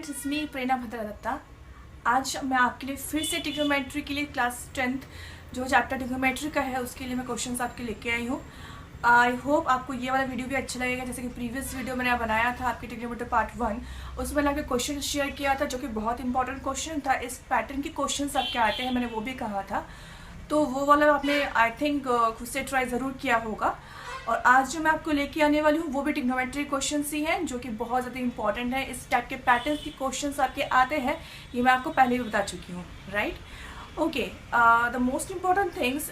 Students, it's me प्रेरणा भद्रा दत्ता। आज मैं आपके लिए फिर से ट्रिग्नोमेट्री के लिए क्लास 10th जो चैप्टर ट्रिग्नोमेट्री का है उसके लिए मैं क्वेश्चंस आपके लेके आई हूँ। आई होप आपको ये वाला वीडियो भी अच्छा लगेगा। जैसे कि प्रीवियस वीडियो मैंने बनाया था आपके ट्रिग्नोमेट्री पार्ट 1, उसमें मैंने आपके क्वेश्चन शेयर किया था जो कि बहुत इंपॉर्टेंट क्वेश्चन था। इस पैटर्न के क्वेश्चन आपके आते हैं, मैंने वो भी कहा था। तो वो वाला आपने आई थिंक खुद से ट्राई ज़रूर किया होगा। और आज जो मैं आपको लेके आने वाली हूँ वो भी ट्रिग्नोमेट्री क्वेश्चंस ही हैं जो कि बहुत ज़्यादा इंपॉर्टेंट है। इस टाइप के पैटर्न के क्वेश्चंस आपके आते हैं, ये मैं आपको पहले भी बता चुकी हूँ, right. Okay, the most important things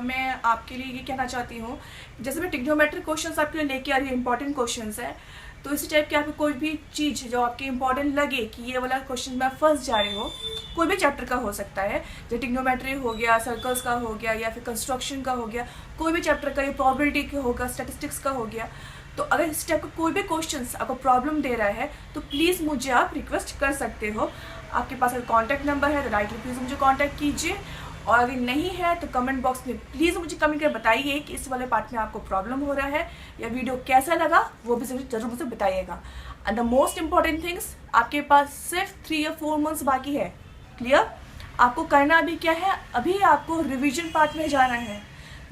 मैं आपके लिए ये कहना चाहती हूँ, जैसे मैं ट्रिग्नोमेट्री क्वेश्चंस आपके लिए लेके आ रही हूँ, इंपॉर्टेंट क्वेश्चंस है। तो इसी टाइप के आपको कोई भी चीज़ जो आपके इंपॉर्टेंट लगे कि ये वाला क्वेश्चन में आप फंस जा रहे हो, कोई भी चैप्टर का हो सकता है, जैसे ट्रिग्नोमेट्री हो गया, सर्कल्स का हो गया, या फिर कंस्ट्रक्शन का हो गया, कोई भी चैप्टर का, ये प्रोबेबिलिटी का होगा, स्टैटिस्टिक्स का हो गया। तो अगर इस टाइप का कोई भी क्वेश्चन आपको प्रॉब्लम दे रहा है तो प्लीज़ मुझे आप रिक्वेस्ट कर सकते हो। आपके पास अगर कॉन्टैक्ट नंबर है तो राइटली प्लीज़ मुझे कॉन्टैक्ट कीजिए, और अगर नहीं है तो कमेंट बॉक्स में प्लीज़ मुझे कमेंट कर बताइए कि इस वाले पार्ट में आपको प्रॉब्लम हो रहा है, या वीडियो कैसा लगा वो भी ज़रूर मुझे बताइएगा। And the most important things, आपके पास सिर्फ 3 या 4 मंथ्स बाकी है। क्लियर? आपको करना अभी क्या है, अभी आपको रिवीजन पार्ट में जाना है।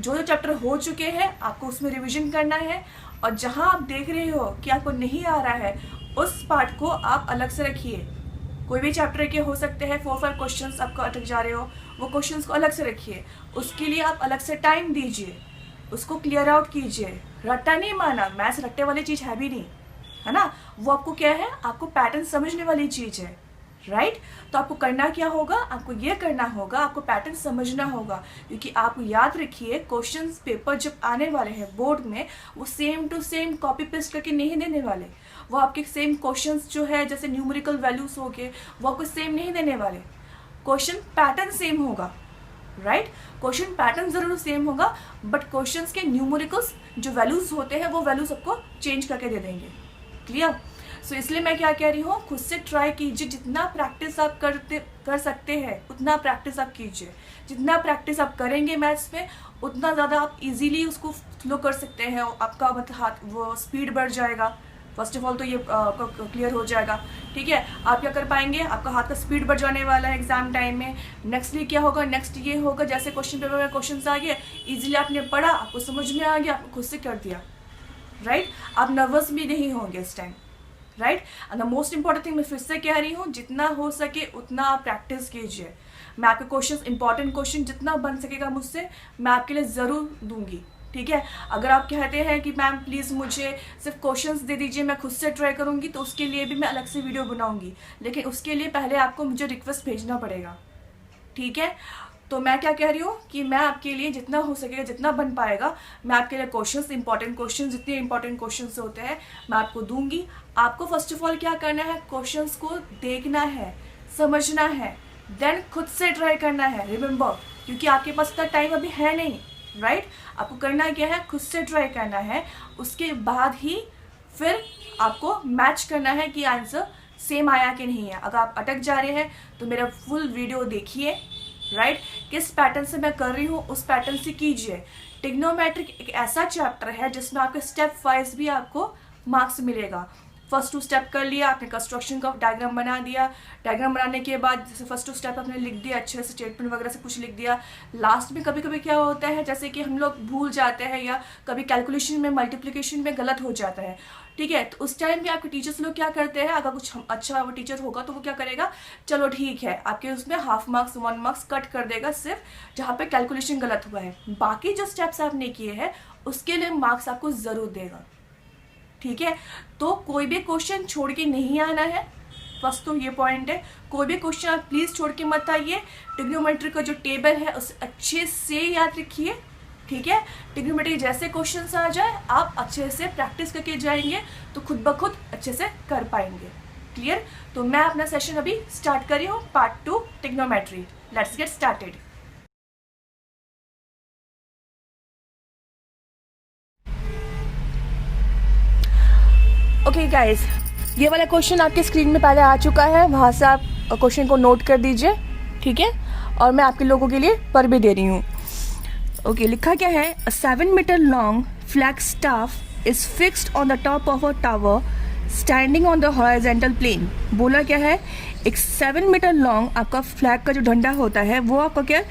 जो चैप्टर हो चुके हैं आपको उसमें रिवीजन करना है, और जहाँ आप देख रहे हो कि आपको नहीं आ रहा है उस पार्ट को आप अलग से रखिए। कोई भी चैप्टर के हो सकते हैं 4-5 क्वेश्चंस आपको अटक जा रहे हो, वो क्वेश्चंस को अलग से रखिए, उसके लिए आप अलग से टाइम दीजिए, उसको क्लियर आउट कीजिए। रट्टा नहीं माना, मैथ्स रट्टे वाली चीज़ है भी नहीं, है ना। वो आपको क्या है, आपको पैटर्न समझने वाली चीज़ है, राइट। तो आपको करना क्या होगा, आपको ये करना होगा, आपको पैटर्न समझना होगा। क्योंकि आप याद रखिए, क्वेश्चंस पेपर जब आने वाले हैं बोर्ड में, वो same to same copy paste करके नहीं देने वाले। वो आपके सेम क्वेश्चंस जो है, जैसे न्यूमेरिकल वैल्यूज हो गए, वो आपको सेम नहीं देने वाले। क्वेश्चन पैटर्न सेम होगा, राइट। क्वेश्चन पैटर्न जरूर सेम होगा, बट क्वेश्चंस के न्यूमेरिकल्स जो वैल्यूज होते हैं वो वैल्यूज आपको चेंज करके दे देंगे। क्लियर? सो इसलिए मैं क्या कह रही हूँ, खुद से ट्राई कीजिए। जितना प्रैक्टिस आप कर सकते हैं उतना प्रैक्टिस आप कीजिए। जितना प्रैक्टिस आप करेंगे मैथ्स में, उतना ज़्यादा आप इजीली उसको फ्लो कर सकते हैं। आपका मतलब हाथ वो स्पीड बढ़ जाएगा। फर्स्ट ऑफ ऑल तो ये क्लियर हो जाएगा, ठीक है। आप क्या कर पाएंगे, आपका हाथ का स्पीड बढ़ जाने वाला है एग्जाम टाइम में। नेक्स्टली क्या होगा, नेक्स्ट ये होगा, जैसे क्वेश्चन पेपर में क्वेश्चन आ गए, इजीली आपने पढ़ा, आपको समझ में आ गया, आपको खुद से कर दिया, राइट। आप नर्वस भी नहीं होंगे इस time, right. And the most important thing मैं फिर से कह रही हूँ, जितना हो सके उतना आप प्रैक्टिस कीजिए। मैं आपके क्वेश्चन, इंपॉर्टेंट क्वेश्चन जितना बन सकेगा मुझसे, मैं आपके लिए ज़रूर दूंगी, ठीक है। अगर आप कहते हैं कि मैम प्लीज़ मुझे सिर्फ क्वेश्चंस दे दीजिए, मैं खुद से ट्राई करूँगी, तो उसके लिए भी मैं अलग से वीडियो बनाऊँगी, लेकिन उसके लिए पहले आपको मुझे रिक्वेस्ट भेजना पड़ेगा, ठीक है। तो मैं क्या कह रही हूँ कि मैं आपके लिए जितना हो सकेगा, जितना बन पाएगा, मैं आपके लिए क्वेश्चंस, इंपॉर्टेंट क्वेश्चंस, जितने इंपॉर्टेंट क्वेश्चंस होते हैं मैं आपको दूंगी। आपको फर्स्ट ऑफ ऑल क्या करना है, क्वेश्चंस को देखना है, समझना है, देन खुद से ट्राई करना है। रिमेंबर, क्योंकि आपके पास इतना टाइम अभी है नहीं, राइट। आपको करना क्या है, खुद से ट्राई करना है, उसके बाद ही फिर आपको मैच करना है कि आंसर सेम आया कि नहीं है। अगर आप अटक जा रहे हैं तो मेरा फुल वीडियो देखिए, राइट। किस पैटर्न से मैं कर रही हूँ उस पैटर्न से कीजिए। ट्रिग्नोमेट्रिक एक ऐसा चैप्टर है जिसमें आपके स्टेप वाइज भी आपको मार्क्स मिलेगा। फर्स्ट 2 स्टेप कर लिया आपने, कंस्ट्रक्शन का डायग्राम बना दिया, डायग्राम बनाने के बाद जैसे फर्स्ट 2 स्टेप आपने लिख दिया, अच्छे से स्टेटमेंट वगैरह से कुछ लिख दिया। लास्ट में कभी कभी क्या होता है, जैसे कि हम लोग भूल जाते हैं, या कभी कैलकुलेशन में, मल्टीप्लिकेशन में गलत हो जाता है, ठीक है। तो उस टाइम भी आपके टीचर्स लोग क्या करते हैं, अगर कुछ अच्छा वो टीचर होगा तो वो क्या करेगा, चलो ठीक है, आपके उसमें हाफ मार्क्स 1 मार्क्स कट कर देगा, सिर्फ जहाँ पे कैलकुलेशन गलत हुआ है। बाकी जो स्टेप्स आपने किए हैं उसके लिए मार्क्स आपको ज़रूर देगा, ठीक है। तो कोई भी क्वेश्चन छोड़ के नहीं आना है, फर्स्ट तो ये पॉइंट है। कोई भी क्वेश्चन आप प्लीज़ छोड़ के मत आइए। ट्रिग्नोमेट्री का जो टेबल है उसे अच्छे से याद रखिए, ठीक है। ट्रिग्नोमेट्री जैसे क्वेश्चंस आ जाए आप अच्छे से प्रैक्टिस करके जाएंगे तो खुद ब खुद अच्छे से कर पाएंगे। क्लियर? तो मैं अपना सेशन अभी स्टार्ट कर रही हूँ, part 2 trigonometry. Let's get started. Okay guys, ये वाला क्वेश्चन आपके स्क्रीन में पहले आ चुका है, वहाँ से आप क्वेश्चन को नोट कर दीजिए, ठीक है। और मैं आपके लोगों के लिए पढ़ भी दे रही हूँ। ओके, लिखा क्या है, 7 metre long flag staff is fixed on the top of a tower standing on the horizontal plane. बोला क्या है, एक 7 मीटर लॉन्ग आपका फ्लैग का जो डंडा होता है वो आपका क्या,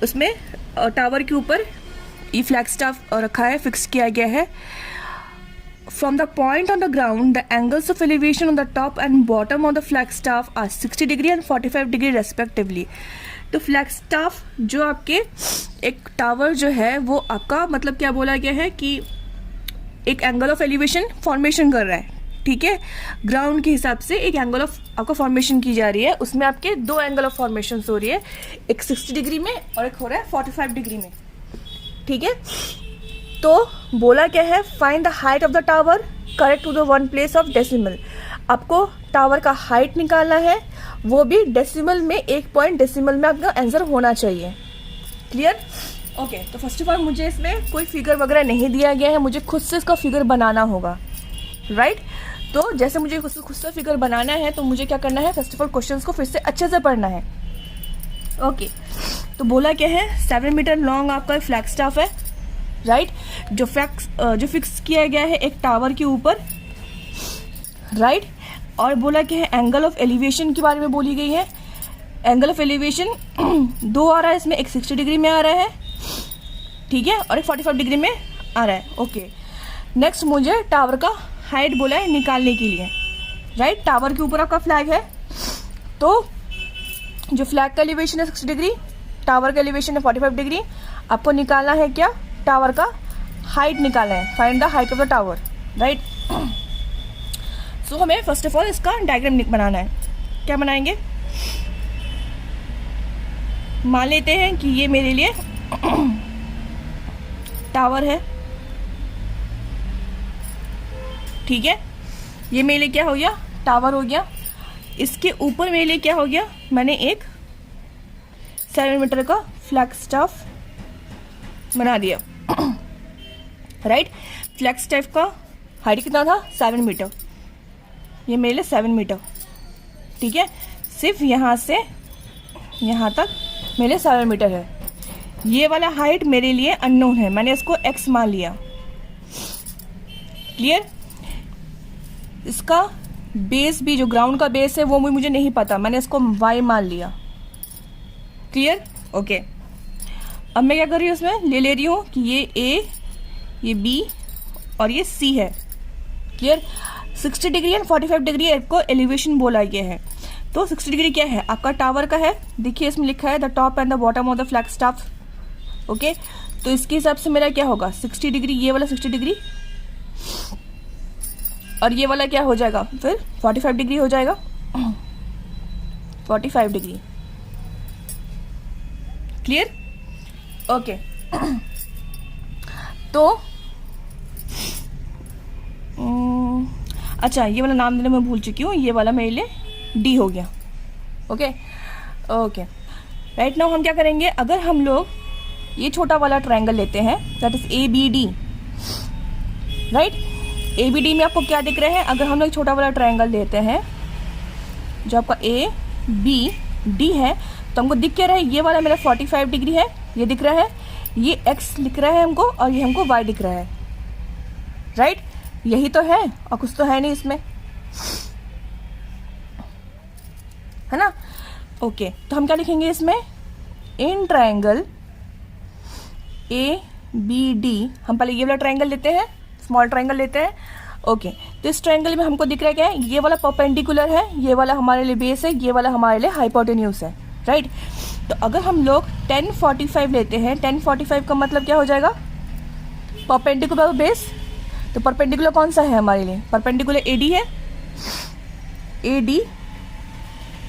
उसमें टावर के ऊपर ये फ्लैग स्टाफ रखा है, फिक्स किया गया है। From the point on the ground, the angles of elevation on the top and bottom of the flag staff are 60 degree and 45 degree respectively. तो फ्लैग स्टाफ जो आपके एक टावर जो है वो आपका मतलब क्या बोला गया है कि एक एंगल ऑफ एलिवेशन फॉर्मेशन कर रहा है, ठीक है। ग्राउंड के हिसाब से एक एंगल ऑफ आपका फॉर्मेशन की जा रही है, उसमें आपके 2 एंगल ऑफ फॉर्मेशन हो रही है, एक 60 डिग्री में और एक हो रहा है 45 डिग्री में, ठीक है। तो बोला क्या है, find the height of the tower correct to the 1 place of decimal. आपको टावर का हाइट निकालना है, वो भी डेसिमल में, 1 पॉइंट डेसिमल में आपका आंसर होना चाहिए। क्लियर? ओके। तो फर्स्ट ऑफ ऑल मुझे इसमें कोई फिगर वगैरह नहीं दिया गया है, मुझे खुद से इसका फिगर बनाना होगा, राइट। तो जैसे मुझे खुद से फिगर बनाना है तो मुझे क्या करना है, फर्स्ट ऑफ ऑल क्वेश्चंस को फिर से अच्छे से पढ़ना है। ओके। तो बोला क्या है, 7 मीटर लॉन्ग आपका फ्लैग स्टाफ है, राइट, जो फिक्स किया गया है एक टावर के ऊपर, राइट। और बोला क्या है, एंगल ऑफ एलिवेशन के बारे में बोली गई है। एंगल ऑफ एलिवेशन 2 आ रहा है इसमें, एक 60 डिग्री में आ रहा है, ठीक है, और एक 45 डिग्री में आ रहा है। ओके। नेक्स्ट मुझे टावर का हाइट बोला है निकालने के लिए, राइट। टावर के ऊपर आपका फ्लैग है, तो जो फ्लैग का एलिवेशन है 60 डिग्री, टावर का एलिवेशन है 45 डिग्री। आपको निकालना है क्या, टावर का हाइट निकालना है, find the height of the tower, right. So हमें फर्स्ट ऑफ ऑल इसका डायग्राम बनाना है। क्या बनाएंगे, मान लेते हैं कि ये मेरे लिए टावर है, ठीक है। ये मेरे लिए क्या हो गया, टावर हो गया। इसके ऊपर मेरे लिए क्या हो गया, मैंने एक 7 मीटर का फ्लैग स्टाफ बना दिया, राइट। फ्लैग स्टाफ का हाइट कितना था, 7 मीटर। ये मेरे लिए 7 मीटर, ठीक है। सिर्फ यहाँ से यहाँ तक मेरे लिए 7 मीटर है। ये वाला हाइट मेरे लिए अननोन है, मैंने इसको x मान लिया। क्लियर? इसका बेस भी, जो ग्राउंड का बेस है वो मुझे नहीं पता, मैंने इसको y मान लिया। क्लियर? ओके। अब मैं क्या कर रही हूँ, इसमें ले रही हूँ कि ये A, ये B और ये C है। क्लियर? 60 डिग्री एंड 45 डिग्री को एलिवेशन बोला गया है। तो 60 डिग्री क्या है, आपका टावर का है, देखिए इसमें लिखा है the top and the bottom of the flag staff. Okay, तो इसके हिसाब से मेरा क्या होगा, 60 डिग्री, ये वाला 60 डिग्री और ये वाला क्या हो जाएगा, फिर 45 डिग्री हो जाएगा। 45 डिग्री। क्लियर? ओके। तो अच्छा, ये वाला नाम देने मैं भूल चुकी हूँ, ये वाला मेरे लिए डी हो गया। ओके ओके, राइट नाउ हम क्या करेंगे, अगर हम लोग ये छोटा वाला ट्रायंगल लेते हैं, that is A B D, right. A B D में आपको क्या दिख रहा है, अगर हम लोग छोटा वाला ट्रायंगल लेते हैं जो आपका ए बी डी है, तो हमको दिख क्या रहा है, ये वाला मेरा 45 डिग्री है, ये दिख रहा है, ये एक्स दिख रहा है हमको, और ये हमको वाई दिख रहा है, राइट। यही तो है और कुछ तो है नहीं इसमें, है ना। ओके, तो हम क्या लिखेंगे इसमें, in triangle A B D, हम पहले ये वाला ट्रायंगल लेते हैं, स्मॉल ट्रायंगल लेते हैं। ओके, तो इस ट्रायंगल में हमको दिख रहा है क्या है, ये वाला परपेंडिकुलर है, ये वाला हमारे लिए बेस है, ये वाला हमारे लिए हाइपोटेन्यूज है, राइट। तो अगर हम लोग 1045 लेते हैं, 1045 का मतलब क्या हो जाएगा, परपेंडिकुलर बेस। तो परपेंडिकुलर कौन सा है हमारे लिए, परपेंडिकुलर ए डी है, ए डी,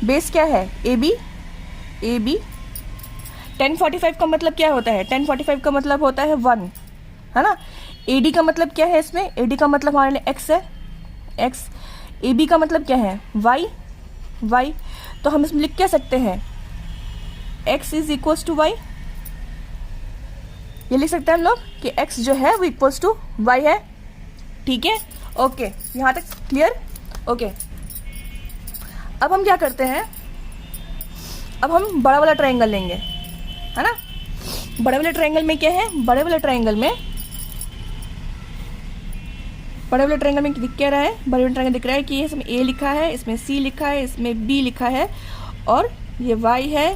बेस क्या है ए बी, ए बी। 1045 का मतलब क्या होता है, 1045 का मतलब होता है 1, है ना। ए डी का मतलब क्या है इसमें, ए डी का मतलब हमारे लिए एक्स है, एक्स। ए बी का मतलब क्या है, वाई, वाई। तो हम इसमें लिख क्या सकते हैं, x is equals to y, ये लिख सकते हैं हम लोग कि x जो है वो इक्वल्स टू वाई है, ठीक है। ओके, यहाँ तक क्लियर। ओके, अब हम क्या करते हैं, अब हम बड़ा वाला ट्रायंगल लेंगे, है ना। बड़े वाले ट्रायंगल में क्या है, बड़े वाले ट्रायंगल में बड़े वाले ट्रायंगल में दिख क्या रहा है, बड़े वाले ट्रायंगल दिख रहा है कि इसमें ए लिखा है, इसमें सी लिखा है, इसमें बी लिखा है और ये वाई है,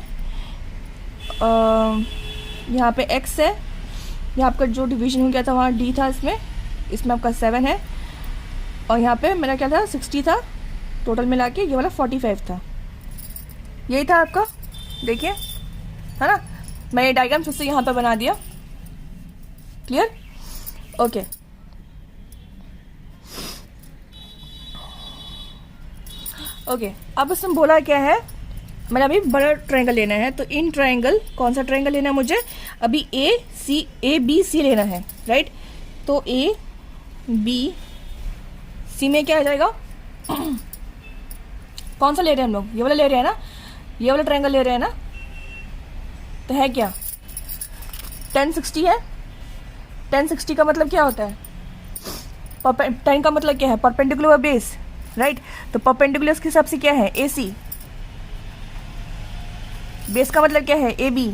यहाँ पे एक्स है, यहाँ आपका जो डिवीजन हो गया था वहाँ डी था, इसमें आपका 7 है और यहाँ पे मेरा क्या था 60 था, टोटल मिला के ये वाला 45 था। यही था आपका, देखिए है ना। मैं ये डायग्राम फिर से यहाँ पे बना दिया। क्लियर? ओके। ओके, अब इसमें बोला क्या है, मैंने अभी बड़ा ट्रायंगल लेना है, तो इन ट्रायंगल कौन सा ट्रायंगल लेना है मुझे, अभी ए बी सी लेना है, राइट। तो ए बी सी में क्या आ जाएगा कौन सा ले रहे हैं हम लोग, ये वाला ले रहे हैं ना, ये वाला ट्रायंगल ले रहे हैं ना, तो है क्या 1060 है। 1060 का मतलब क्या होता है, 10 का मतलब क्या है, परपेंडिकुलर बेस, राइट। तो परपेंडिकुलर के हिसाब से क्या है ए सी, बेस का मतलब क्या है ए बी।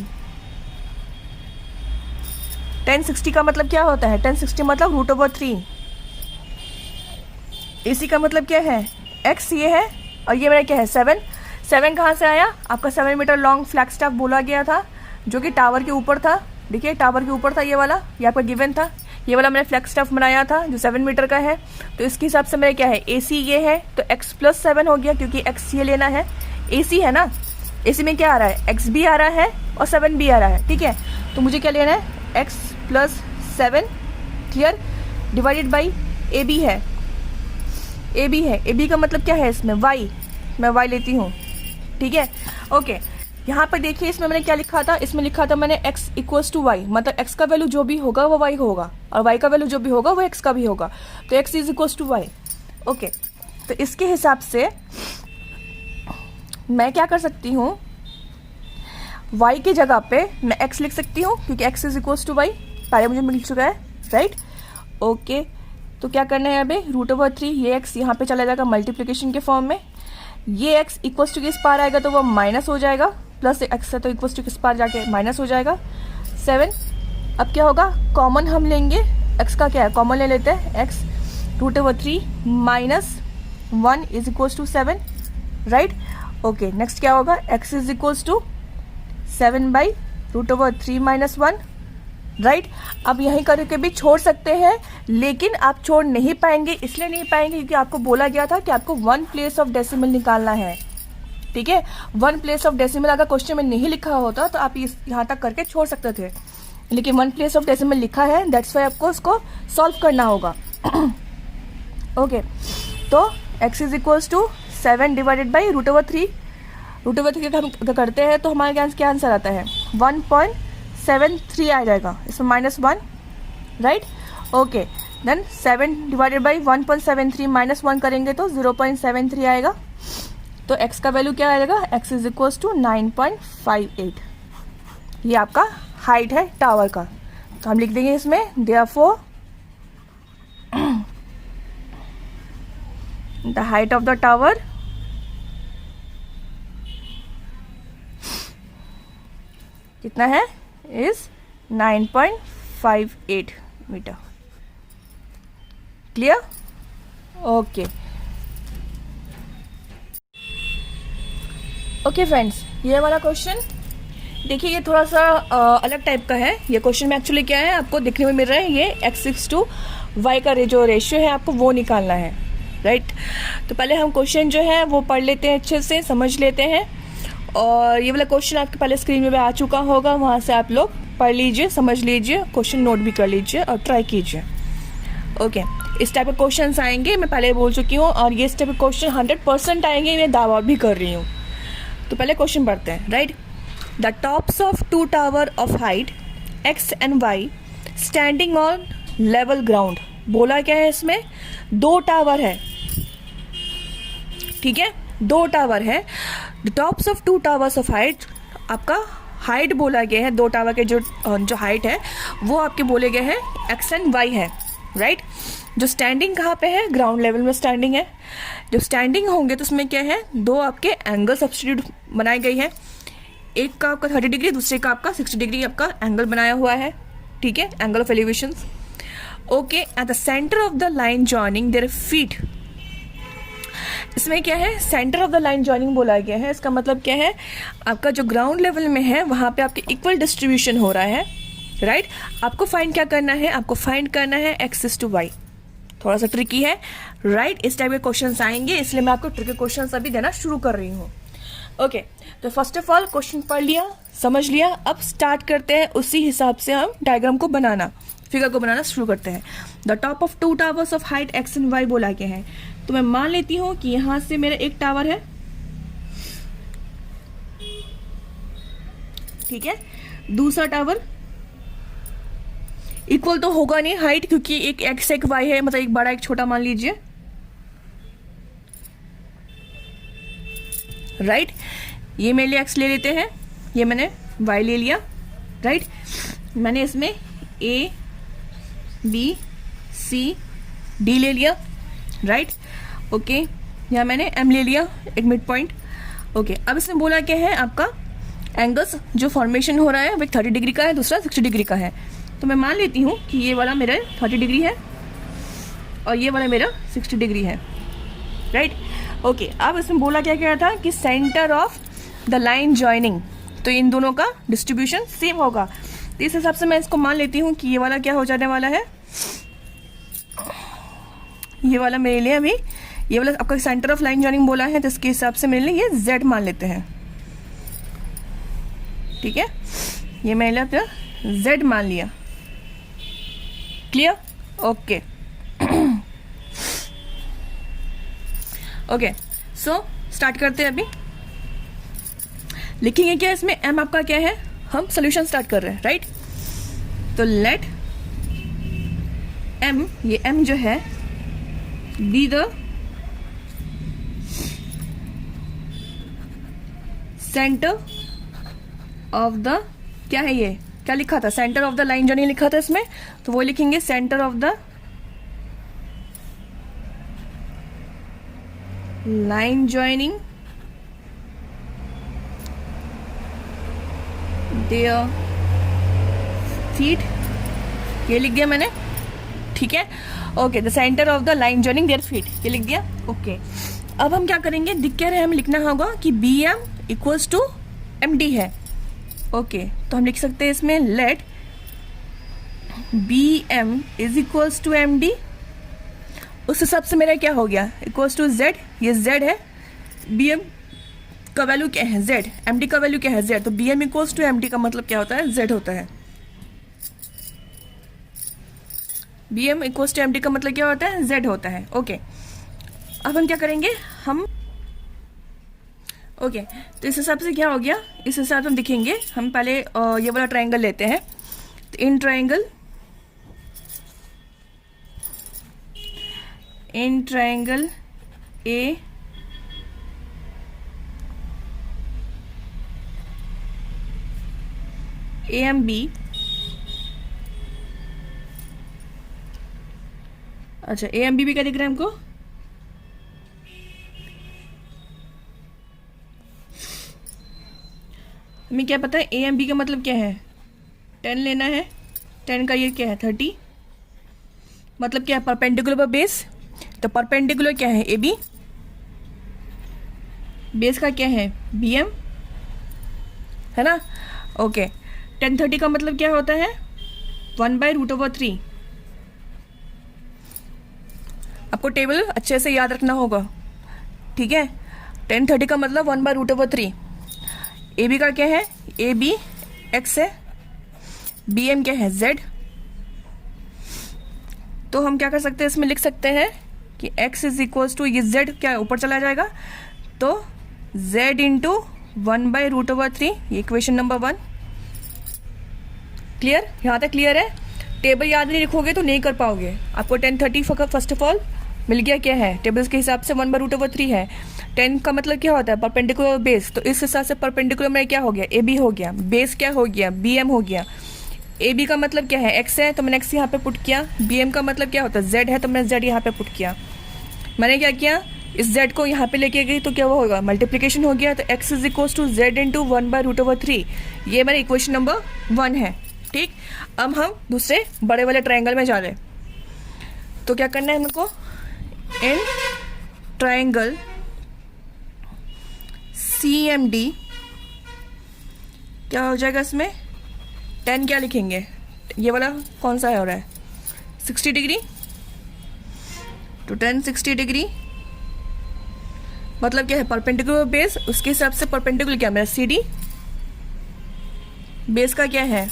1060 का मतलब क्या होता है, 1060 मतलब √3। ए सी का मतलब क्या है x, ये है, और ये मेरा क्या है 7 कहाँ से आया, आपका 7 मीटर लॉन्ग फ्लैग स्टाफ बोला गया था जो कि टावर के ऊपर था। देखिए टावर के ऊपर था ये वाला, ये आपका गिवन था, ये वाला मैंने फ्लैग स्टाफ बनाया था जो 7 मीटर का है। तो इसके हिसाब से मेरा क्या है ए सी ये है, तो x + 7 हो गया क्योंकि x ये लेना है, ए सी है ना। ए सी में क्या आ रहा है, x भी आ रहा है और 7 भी आ रहा है, ठीक है। तो मुझे क्या लेना है x + 7, clear, divided by a b है, ए बी है, ए बी का मतलब क्या है इसमें y, मैं y लेती हूँ, ठीक है। ओके, यहाँ पर देखिए इसमें मैंने क्या लिखा था, इसमें लिखा था मैंने x = y, मतलब x का वैल्यू जो भी होगा वो y होगा और y का वैल्यू जो भी होगा वो x का भी होगा, तो x = y। ओके, तो इसके हिसाब से मैं क्या कर सकती हूँ, y की जगह पे मैं x लिख सकती हूँ क्योंकि x = y पहले मुझे मिल चुका है, राइट। ओके, तो क्या करना है अभी, √3, ये x यहाँ पे चला जाएगा मल्टीप्लिकेशन के फॉर्म में, ये x इक्वल्स टू किस पार आएगा तो वो माइनस हो जाएगा, प्लस x है तो इक्वल्स टू किस पार जाके माइनस हो जाएगा 7। अब क्या होगा, कॉमन हम लेंगे, x का क्या है कॉमन ले लेते हैं, x √3 - 1 = 7, राइट। ओके, नेक्स्ट क्या होगा, x = 7/√3 - 1, राइट। अब यहीं करके भी छोड़ सकते हैं, लेकिन आप छोड़ नहीं पाएंगे, इसलिए नहीं पाएंगे क्योंकि आपको बोला गया था कि आपको 1 प्लेस ऑफ डेसिमल निकालना है, ठीक है। 1 प्लेस ऑफ डेसिमल अगर क्वेश्चन में नहीं लिखा होता तो आप यहाँ तक करके छोड़ सकते थे, लेकिन 1 प्लेस ऑफ डेसिमल लिखा है, दैट्स वाई आपको उसको सॉल्व करना होगा। ओके, तो x = 7 डिवाइडेड बाई √3, √3 का हम करते हैं तो हमारे क्या आंसर आता है 1.73 आ जाएगा, इसमें -1, right. Okay, then 7 divided by 1.73 - 1 करेंगे तो 0.73 आएगा, तो x का वैल्यू क्या आएगा, x = 9.58। ये आपका हाइट है टावर का, तो हम लिख देंगे इसमें therefore the height of the tower कितना है, is 9.58 metre. Clear? Okay okay friends, ये वाला क्वेश्चन देखिए, ये थोड़ा सा अलग टाइप का है। ये क्वेश्चन में एक्चुअली क्या है, आपको देखने में मिल रहा है ये x to y का जो रेशियो है आपको वो निकालना है, राइट। तो पहले हम क्वेश्चन जो है वो पढ़ लेते हैं, अच्छे से समझ लेते हैं, और ये वाला क्वेश्चन आपके पहले स्क्रीन में भी आ चुका होगा, वहाँ से आप लोग पढ़ लीजिए, समझ लीजिए, क्वेश्चन नोट भी कर लीजिए और ट्राई कीजिए। ओके, इस टाइप के क्वेश्चन आएंगे, मैं पहले बोल चुकी हूँ, और ये इस टाइप के क्वेश्चन 100% आएंगे, मैं दावा भी कर रही हूँ। तो पहले क्वेश्चन पढ़ते हैं, right. The tops of 2 tower of height x and y standing on level ground. बोला क्या है इसमें, 2 टावर है, ठीक है, 2 टावर है। The tops of 2 towers of height, आपका हाइट बोला गया है, 2 टावर के जो हाइट है वो आपके बोले गए हैं x and y है, राइट। जो स्टैंडिंग कहाँ पे है, ग्राउंड लेवल में स्टैंडिंग है। जो स्टैंडिंग होंगे तो उसमें क्या है, 2 आपके एंगल सब्स्टिट्यूट बनाई गई है, एक का आपका 30 डिग्री, दूसरे का आपका 60 डिग्री आपका एंगल बनाया हुआ है, ठीक है, angle of elevation. Okay, at the centre of the line joining their feet. इसमें क्या है, centre of the line joining बोला गया है। इसका मतलब क्या है, आपका जो ग्राउंड लेवल में है वहाँ पे आपके इक्वल डिस्ट्रीब्यूशन हो रहा है, राइट। आपको फाइंड क्या करना है, आपको फाइंड करना है एक्स टू वाई। थोड़ा सा ट्रिकी है, राइट। इस टाइप के क्वेश्चंस आएंगे, इसलिए मैं आपको ट्रिकी क्वेश्चंस अभी देना शुरू कर रही हूँ। ओके, तो फर्स्ट ऑफ ऑल क्वेश्चन पढ़ लिया, समझ लिया। अब स्टार्ट करते हैं, उसी हिसाब से हम डायग्राम को बनाना, फिगर को बनाना शुरू करते हैं। The top of two towers of height x and y बोला गया है। तो मैं मान लेती हूँ कि यहां से मेरा एक टावर है, ठीक है। दूसरा टावर इक्वल तो होगा नहीं हाइट, क्योंकि एक एक्स एक वाई है, मतलब एक बड़ा एक छोटा मान लीजिए, राइट। ये मेरे लिए एक्स ले लेते हैं, ये मैंने वाई ले लिया, राइट। मैंने इसमें ए बी सी डी ले लिया, राइट। ओके, यहाँ मैंने एम ले लिया, एक मिड पॉइंट। ओके, अब इसमें बोला क्या है, आपका एंगल्स जो फॉर्मेशन हो रहा है वो 30 डिग्री का है, दूसरा 60 डिग्री का है। तो मैं मान लेती हूँ कि ये वाला मेरा 30 डिग्री है और ये वाला मेरा 60 डिग्री है, राइट। ओके, अब इसमें बोला क्या गया था कि centre of the line joining, तो इन दोनों का डिस्ट्रीब्यूशन सेम होगा। तो इस हिसाब से मैं इसको मान लेती हूँ कि ये वाला क्या हो जाने वाला है, ये वाला मेरे लिए अभी, ये वाला आपका सेंटर ऑफ लाइन जॉइनिंग बोला है, तो इसके हिसाब से मेरे लिए ये Z मान लेते हैं, ठीक है। ये मेरे लिए Z मान लिया, clear. Okay okay, so start करते हैं। अभी लिखेंगे क्या इसमें, M आपका क्या है, हम सोल्यूशन स्टार्ट कर रहे हैं, राइट। तो लेट M, ये M जो है be the centre of the, क्या है ये, क्या लिखा था, सेंटर ऑफ द लाइन जो नहीं लिखा था इसमें, तो वो लिखेंगे centre of the line joining their feet, ये लिख दिया मैंने, ठीक है। Okay, the centre of the line joining their feet, ये लिख दिया। ओके, अब हम क्या करेंगे, दिख क्या रहे, हमें लिखना होगा कि b m equals to m d है। ओके, तो हम लिख सकते हैं इसमें let b m is equals to m d. उस हिसाब से मेरा क्या हो गया, इक्वल्स टू जेड, ये जेड है, बी एम का वैल्यू क्या है जेड, एम डी का वैल्यू क्या है जेड, तो b m equals to m d का मतलब क्या होता है, जेड होता है। B m equals to m d का मतलब क्या होता है, जेड होता है। ओके, अब हम क्या करेंगे, हम ओके, तो इस हिसाब से क्या हो गया, इस हिसाब से हम दिखेंगे। हम पहले ये वाला ट्रायंगल लेते हैं, तो इन ट्रायंगल ए एम बी, अच्छा ए एम बी भी क्या दिख रहा है हमको, हमें क्या पता है ए एम बी का मतलब क्या है, 10 लेना है, 10 का ये क्या है 30, मतलब क्या है परपेंडिकुलर पर बेस, तो परपेंडिकुलर क्या है ए बी, बेस का क्या है बी एम, है ना। ओके, 10 30 का मतलब क्या होता है 1/√3। आपको टेबल अच्छे से याद रखना होगा, ठीक है। 10 30 का मतलब 1/√3। ए बी का क्या है, ए बी एक्स है, बी एम क्या है जेड। तो हम क्या कर सकते हैं, इसमें लिख सकते हैं कि x इज इक्वल्स टू, ये z क्या ऊपर चला जाएगा, तो z इंटू 1/√3, ये इक्वेशन नंबर 1। क्लियर, यहाँ तक क्लियर है। टेबल याद नहीं रखोगे तो नहीं कर पाओगे। आपको 10 30 फर्स्ट ऑफ ऑल मिल गया, क्या है टेबल्स के हिसाब से 1/√3 है। 10 का मतलब क्या होता है परपेंडिकुलर बेस, तो इस हिसाब से परपेंडिकुलर में क्या हो गया ए बी हो गया, बेस क्या हो गया बी एम हो गया। ए बी का मतलब क्या है एक्स है, तो मैंने एक्स यहाँ पे पुट किया। बी एम का मतलब क्या होता है जेड है, तो मैंने जेड यहाँ पे पुट किया। मैंने क्या किया, इस जेड को यहाँ पे लेके गई तो क्या वो होगा मल्टीप्लिकेशन हो गया, तो x is equals to z into 1/√3। ये मेरा इक्वेशन नंबर 1 है, ठीक। अब हम दूसरे बड़े वाले ट्रायंगल में जा रहे हैं। तो क्या करना है हमको, इन ट्राइंगल CMD क्या हो जाएगा इसमें, 10 क्या लिखेंगे, ये वाला कौन सा है हो रहा है 60 डिग्री, तो 10 60 डिग्री मतलब क्या है, परपेंडिकुलर बेस, उसके हिसाब से परपेंडिकुलर क्या मेरा CD, बेस का क्या है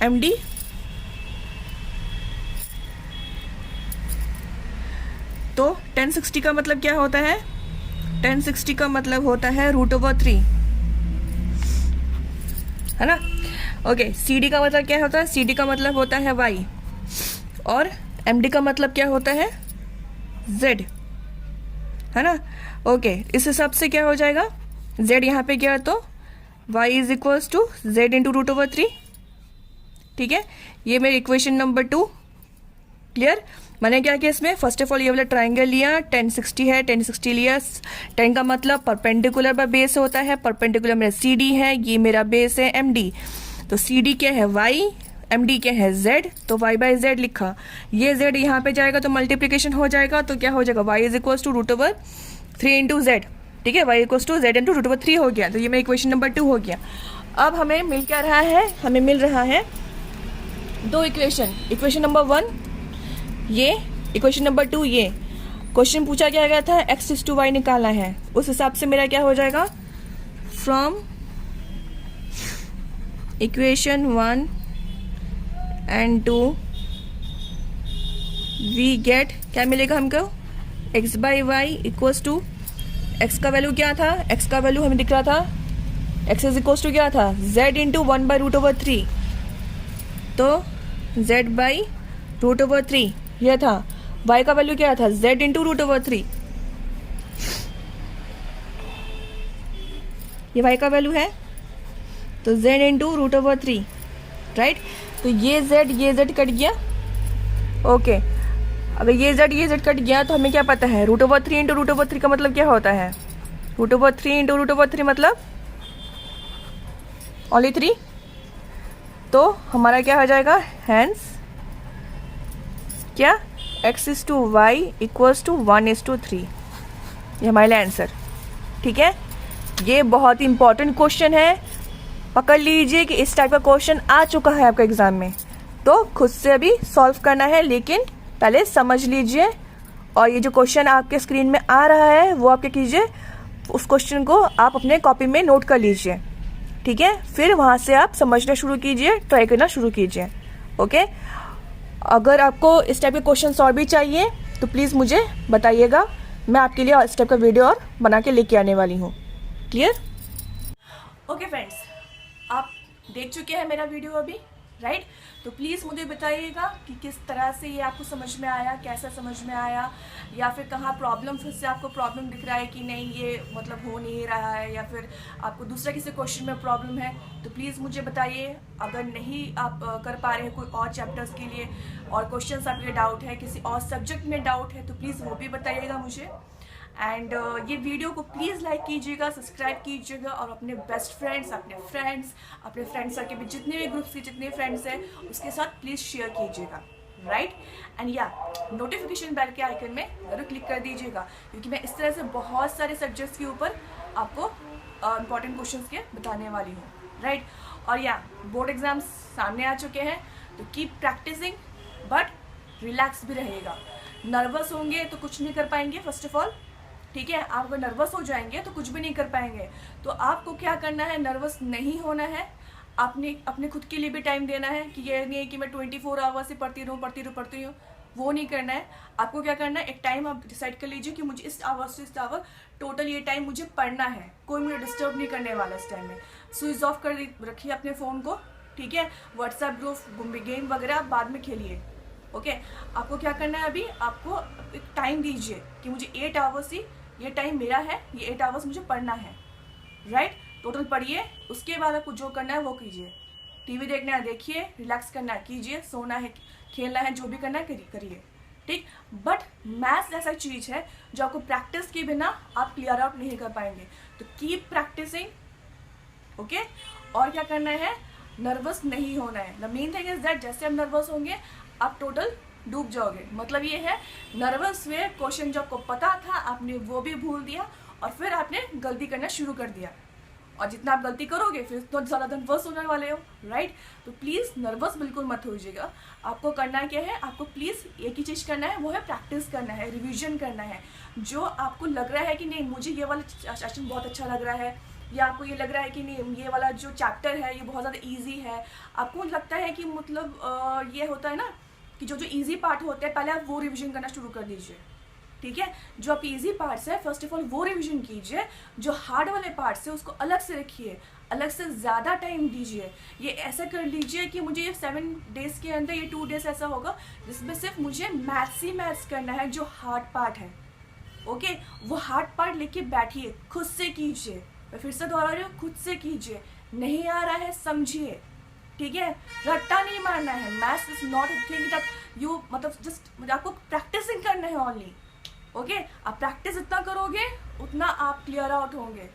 MD, तो 1060 का मतलब क्या होता है, 1060 का मतलब होता है √3, है ना। ओके, CD का मतलब क्या होता है, CD का मतलब होता है Y, और MD का मतलब क्या होता है Z, है ना। ओके, इस हिसाब से क्या हो जाएगा, Z यहाँ पे क्या है तो Y = Z × √3, ठीक है। ये मेरी इक्वेशन नंबर 2, क्लियर। मैंने क्या किया इसमें, फर्स्ट ऑफ ऑल ये वाला ट्राइंगल लिया, 1060 है, 1060 लिया, 10 का मतलब परपेंडिकुलर पर बेस होता है, परपेंडिकुलर मेरा CD है, ये मेरा बेस है MD, तो CD क्या है Y, MD क्या है Z, तो Y/Z लिखा, ये Z यहाँ पे जाएगा तो मल्टीप्लिकेशन हो जाएगा, तो क्या हो जाएगा Y = √3 × Z, ठीक है, Y = Z × √3 हो गया, तो ये मेरा इक्वेशन नंबर 2 हो गया। अब हमें मिल क्या रहा है, हमें मिल रहा है 2 इक्वेशन, इक्वेशन नंबर 1 ये, इक्वेशन नंबर 2 ये। क्वेश्चन पूछा क्या गया था, x/y निकालना है, उस हिसाब से मेरा क्या हो जाएगा, from equation 1 and 2 we get, क्या मिलेगा हमको, x/y = x का वैल्यू क्या था, x का वैल्यू हमें दिख रहा था, x = क्या था z × 1/√3, तो z/√3 यह था, y का वैल्यू क्या था z × √3, ये y का वैल्यू है, तो z × √3, राइट। तो ये z कट गया, ओके। अगर ये z कट गया तो हमें क्या पता है, √3 × √3 का मतलब क्या होता है, √3 × √3 मतलब ओनली 3, तो हमारा क्या हो जाएगा, हैंस क्या x/y = 1:3, ये हमारा आंसर, ठीक है। ये बहुत ही इंपॉर्टेंट क्वेश्चन है, पकड़ लीजिए कि इस टाइप का क्वेश्चन आ चुका है आपका एग्जाम में, तो खुद से अभी सॉल्व करना है, लेकिन पहले समझ लीजिए, और ये जो क्वेश्चन आपके स्क्रीन में आ रहा है वो आप क्या कीजिए, उस क्वेश्चन को आप अपने कॉपी में नोट कर लीजिए, ठीक है, फिर वहाँ से आप समझना शुरू कीजिए, ट्राई करना शुरू कीजिए, ओके। अगर आपको इस टाइप के क्वेश्चन और भी चाहिए तो प्लीज़ मुझे बताइएगा, मैं आपके लिए इस टाइप का वीडियो और बना के लेके आने वाली हूँ, क्लियर। ओके फ्रेंड्स, आप देख चुके हैं मेरा वीडियो अभी, राइट। तो प्लीज़ मुझे बताइएगा कि किस तरह से ये आपको समझ में आया, कैसा समझ में आया, या फिर कहाँ प्रॉब्लम, फिर से आपको प्रॉब्लम दिख रहा है कि नहीं ये मतलब हो नहीं रहा है, या फिर आपको दूसरा किसी क्वेश्चन में प्रॉब्लम है, तो प्लीज़ मुझे बताइए। अगर नहीं आप कर पा रहे हैं कोई और चैप्टर्स के लिए, और क्वेश्चन आपके डाउट है, किसी और सब्जेक्ट में डाउट है, तो प्लीज़ वो भी बताइएगा मुझे। एंड ये वीडियो को प्लीज़ लाइक कीजिएगा, सब्सक्राइब कीजिएगा, और अपने बेस्ट फ्रेंड्स, अपने फ्रेंड्स सर्कल में जितने भी ग्रुप्स के जितने फ्रेंड्स हैं उसके साथ प्लीज़ शेयर कीजिएगा, राइट। एंड या नोटिफिकेशन बेल के आइकन में ज़रूर क्लिक कर दीजिएगा, क्योंकि मैं इस तरह से बहुत सारे सब्जेक्ट्स के ऊपर आपको इंपॉर्टेंट क्वेश्चंस के बताने वाली हूँ, राइट। और या बोर्ड एग्जाम्स सामने आ चुके हैं, तो कीप प्रैक्टिसिंग, बट रिलैक्स भी रहेगा। नर्वस होंगे तो कुछ नहीं कर पाएंगे, फर्स्ट ऑफ ऑल, ठीक है। आप अगर नर्वस हो जाएंगे तो कुछ भी नहीं कर पाएंगे। तो आपको क्या करना है, नर्वस नहीं होना है, आपने अपने खुद के लिए भी टाइम देना है, कि ये नहीं है कि मैं 24 आवर्स से पढ़ती रहूँ, वो नहीं करना है। आपको क्या करना है, एक टाइम आप डिसाइड कर लीजिए कि मुझे इस आवर से इस आवर टोटल ये टाइम मुझे पढ़ना है, कोई मुझे डिस्टर्ब नहीं करने वाला इस टाइम में। स्विच ऑफ कर रखिए अपने फ़ोन को, ठीक है। व्हाट्सएप ग्रुप, गेम वगैरह आप बाद में खेलिए, ओके। आपको क्या करना है, अभी आपको एक टाइम दीजिए कि मुझे 8 आवर्स ही ये टाइम मेरा है, ये 8 आवर्स मुझे पढ़ना है, राइट। टोटल पढ़िए, उसके बाद आपको जो करना है वो कीजिए। टीवी देखना है देखिए, रिलैक्स करना है कीजिए, सोना है खेलना है, जो भी करना है करिए, ठीक। बट मैथ्स ऐसा चीज़ है जो आपको प्रैक्टिस के बिना आप क्लियर आउट नहीं कर पाएंगे, तो कीप प्रैक्टिसिंग, ओके। और क्या करना है, नर्वस नहीं होना है। The main thing is that जैसे आप नर्वस होंगे आप टोटल डूब जाओगे। मतलब ये है नर्वस हुए, क्वेश्चन जो आपको पता था आपने वो भी भूल दिया और फिर आपने गलती करना शुरू कर दिया, और जितना आप गलती करोगे फिर उतना ज़्यादा नर्वस होने वाले हो, राइट। तो प्लीज़ नर्वस बिल्कुल मत होइएगा। आपको करना क्या है, आपको प्लीज़ एक ही चीज़ करना है, वो है प्रैक्टिस करना है, रिवीजन करना है। जो आपको लग रहा है कि नहीं मुझे ये वाला सेशन बहुत अच्छा लग रहा है, या आपको ये लग रहा है कि नहीं ये वाला जो चैप्टर है ये बहुत ज़्यादा ईजी है, आपको लगता है कि मतलब ये होता है ना कि जो ईजी पार्ट होते हैं पहले आप वो रिविजन करना शुरू कर दीजिए, ठीक है। जो आप इजी पार्ट्स है फर्स्ट ऑफ ऑल वो रिवीजन कीजिए, जो हार्ड वाले पार्ट्स है उसको अलग से रखिए, अलग से ज़्यादा टाइम दीजिए। ये ऐसा कर लीजिए कि मुझे ये 7 डेज़ के अंदर ये 2 डेज़ ऐसा होगा जिसमें सिर्फ मुझे मैथ्स ही मैथ्स करना है, जो हार्ड पार्ट है, ओके। वो हार्ड पार्ट लेके बैठिए, खुद से कीजिए। मैं फिर से दोहरा रही हूँ, खुद से कीजिए। नहीं आ रहा है समझिए, ठीक है। रट्टा नहीं मारना है। Maths is not a thing that you मतलब जस्ट आपको प्रैक्टिसिंग करना है ओनली, ओके। आप प्रैक्टिस जितना करोगे उतना आप क्लियर आउट होंगे,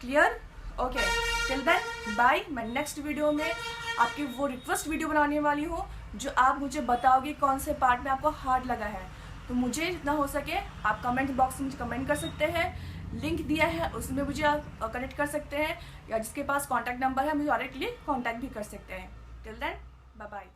clear, okay. Till then bye. मैं नेक्स्ट वीडियो में आपकी वो रिक्वेस्ट वीडियो बनाने वाली हूँ जो आप मुझे बताओगे कौन से पार्ट में आपको हार्ड लगा है। तो मुझे जितना हो सके आप कमेंट बॉक्स में मुझे कमेंट कर सकते हैं, लिंक दिया है उसमें मुझे आप कनेक्ट कर सकते हैं, या जिसके पास कॉन्टैक्ट नंबर है मुझे डायरेक्टली कॉन्टैक्ट भी कर सकते हैं। Till then bye bye.